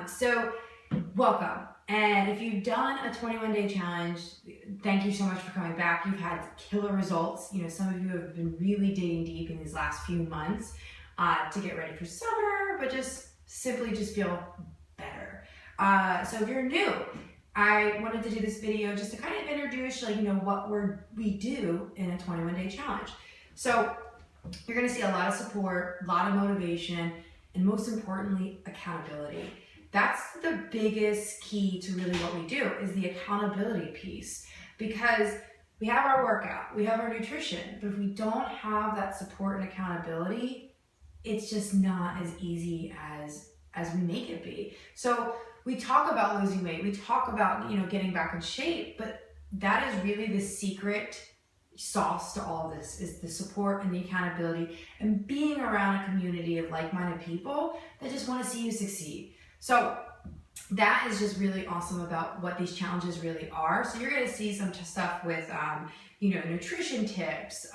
So welcome. And if you've done a 21-day challenge, thank you so much for coming back. You've had killer results. You know, some of you have been really digging deep in these last few months to get ready for summer, but just simply feel better. So if you're new, I wanted to do this video just to kind of introduce, what we do in a 21-day challenge. So you're going to see a lot of support, a lot of motivation, and most importantly, accountability. That's the biggest key to really what we do, is the accountability piece. Because we have our workout, we have our nutrition, but if we don't have that support and accountability, it's just not as easy as we make it be. So we talk about losing weight, we talk about, getting back in shape, but that is really the secret sauce to all of this, is the support and the accountability and being around a community of like-minded people that just want to see you succeed. So that is just really awesome about what these challenges really are. So you're going to see some stuff with, nutrition tips,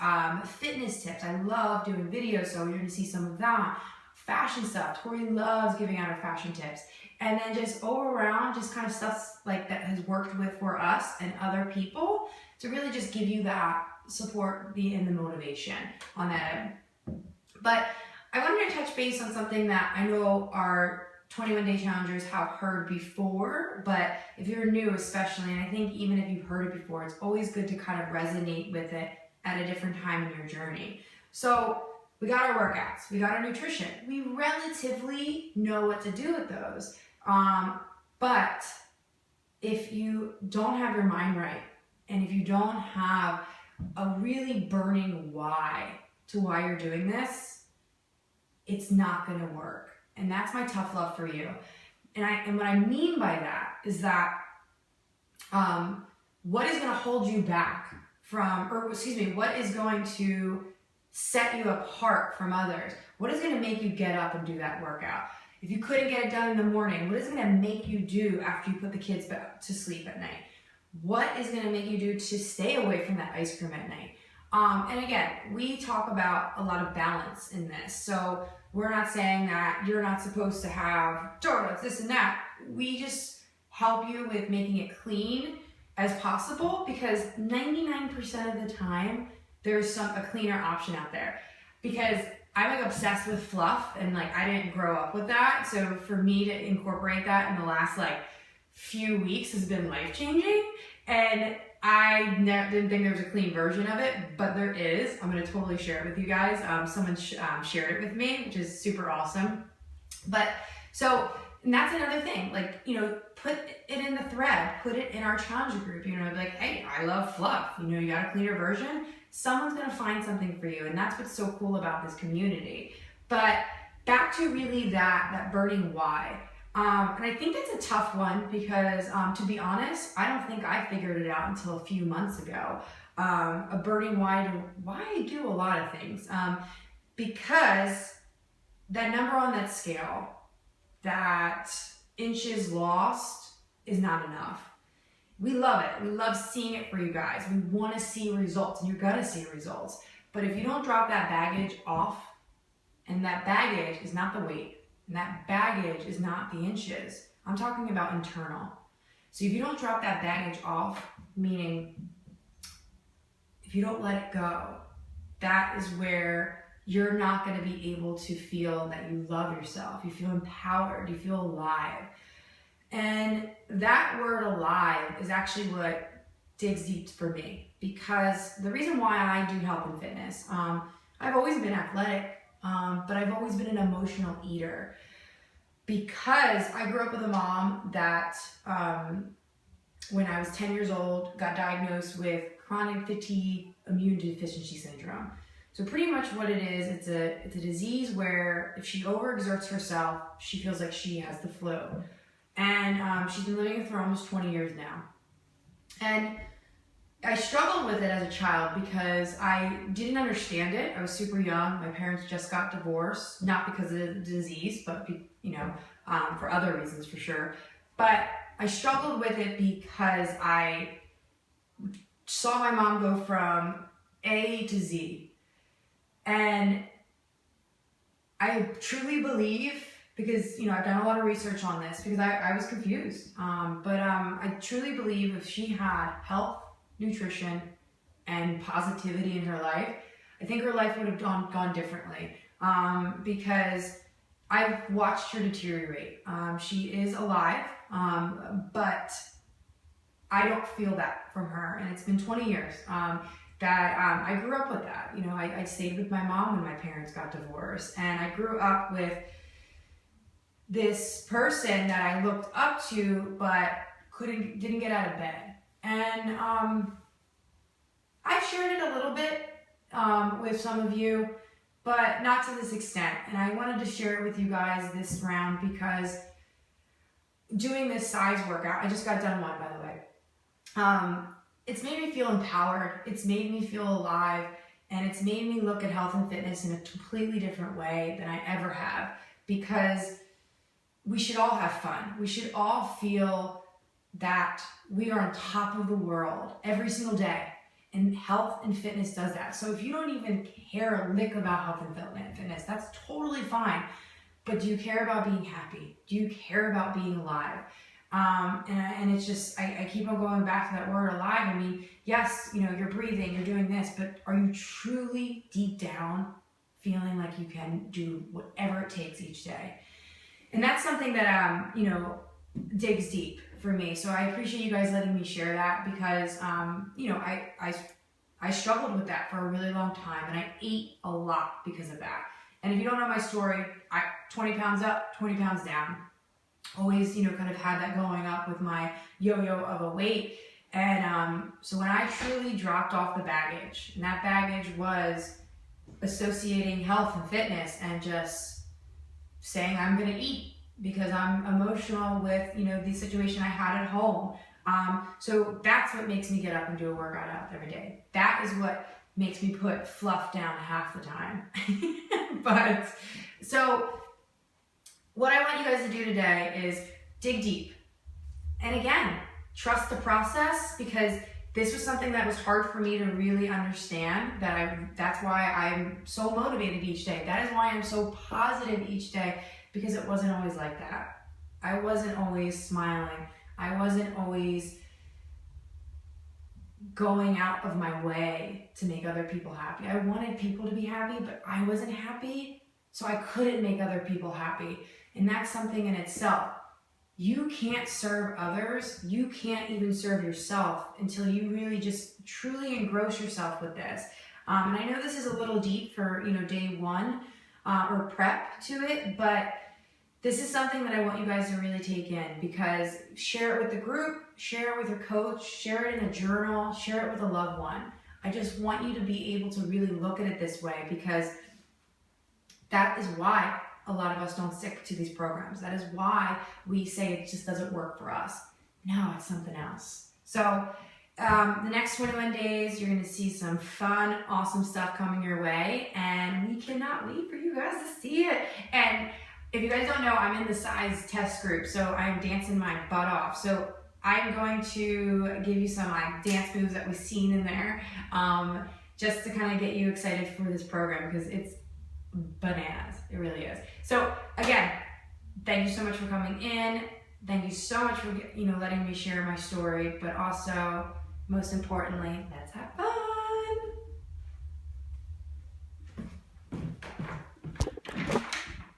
fitness tips. I love doing videos, so you're going to see some of that. Fashion stuff. Tori loves giving out her fashion tips. And then just all around, just kind of stuff like that has worked with for us and other people to really just give you that support and the motivation on that end. But I wanted to touch base on something that I know our 21-day challengers have heard before, but if you're new especially, and I think even if you've heard it before, it's always good to kind of resonate with it at a different time in your journey. So we got our workouts, we got our nutrition, we relatively know what to do with those. But if you don't have your mind right, and if you don't have a really burning why to why you're doing this, it's not going to work. And that's my tough love for you. And what I mean by that is that what is going to hold you back from, what is going to set you apart from others? What is going to make you get up and do that workout? If you couldn't get it done in the morning, what is it going to make you do after you put the kids to sleep at night? What is going to make you do to stay away from that ice cream at night? And again, we talk about a lot of balance in this. So we're not saying that you're not supposed to have donuts, this and that. We just help you with making it clean as possible, because 99% of the time, there's a cleaner option out there. Because I'm obsessed with fluff, and I didn't grow up with that. So for me to incorporate that in the last few weeks has been life-changing. And I didn't think there was a clean version of it, but there is. I'm going to totally share it with you guys. Someone shared it with me, which is super awesome. But and that's another thing, put it in the thread, put it in our challenge group, hey, I love fluff, you got a cleaner version. Someone's going to find something for you. And that's what's so cool about this community. But back to really that burning why. And I think that's a tough one because, to be honest, I don't think I figured it out until a few months ago. A burning why I do a lot of things. Because that number on that scale, that inches lost, is not enough. We love it. We love seeing it for you guys. We want to see results, and you're going to see results. But if you don't drop that baggage off, and that baggage is not the weight, and that baggage is not the inches. I'm talking about internal. So if you don't drop that baggage off, meaning if you don't let it go, that is where you're not going to be able to feel that you love yourself. You feel empowered. You feel alive. And that word alive is actually what digs deep for me, because the reason why I do health and fitness, I've always been athletic. But I've always been an emotional eater, because I grew up with a mom that, when I was 10 years old, got diagnosed with chronic fatigue immune deficiency syndrome. So pretty much what it is, it's a disease where if she overexerts herself, she feels like she has the flu. And she's been living it for almost 20 years now. And I struggled with it as a child because I didn't understand it. I was super young. My parents just got divorced, not because of the disease, but for other reasons for sure. But I struggled with it because I saw my mom go from A to Z. And I truly believe because, you know, I've done a lot of research on this because I was confused. But I truly believe if she had health, nutrition, and positivity in her life, I think her life would have gone differently. Because I've watched her deteriorate. She is alive, but I don't feel that from her. And it's been 20 years that I grew up with that. You know, I stayed with my mom when my parents got divorced, and I grew up with this person that I looked up to, but didn't get out of bed. And I've shared it a little bit with some of you, but not to this extent. And I wanted to share it with you guys this round because doing this size workout, I just got done one, by the way. It's made me feel empowered. It's made me feel alive, and it's made me look at health and fitness in a completely different way than I ever have, because we should all have fun. We should all feel that we are on top of the world every single day. And health and fitness does that. So if you don't even care a lick about health and fitness, that's totally fine. But do you care about being happy? Do you care about being alive? And it's just, I keep on going back to that word alive. I mean, yes, you know, you're breathing, you're doing this, but are you truly deep down feeling like you can do whatever it takes each day? And that's something that, you know, digs deep for me. So I appreciate you guys letting me share that because, you know, I struggled with that for a really long time, and I ate a lot because of that. And if you don't know my story, 20 pounds up, 20 pounds down. Always, you know, kind of had that going up with my yo-yo of a weight. And so when I truly dropped off the baggage, and that baggage was associating health and fitness and just saying I'm going to eat because I'm emotional with, you know, the situation I had at home. So that's what makes me get up and do a workout out every day. That is what makes me put fluff down half the time. But so what I want you guys to do today is dig deep. And again, trust the process, because this was something that was hard for me to really understand. That's why I'm so motivated each day. That is why I'm so positive each day, because it wasn't always like that. I wasn't always smiling. I wasn't always going out of my way to make other people happy. I wanted people to be happy, but I wasn't happy, so I couldn't make other people happy. And that's something in itself. You can't serve others. You can't even serve yourself until you really just truly engross yourself with this. And I know this is a little deep for, you know, day one or prep to it, but this is something that I want you guys to really take in, because share it with the group, share it with your coach, share it in a journal, share it with a loved one. I just want you to be able to really look at it this way, because that is why a lot of us don't stick to these programs. That is why we say it just doesn't work for us. No, it's something else. So the next 21 days, you're going to see some fun, awesome stuff coming your way, and we cannot wait for you guys to see it. And if you guys don't know, I'm in the size test group, so I'm dancing my butt off. So I'm going to give you some like dance moves that we've seen in there, just to kind of get you excited for this program, because it's bananas. It really is. So again, thank you so much for coming in. Thank you so much for, you know, letting me share my story, but also most importantly, let's have fun.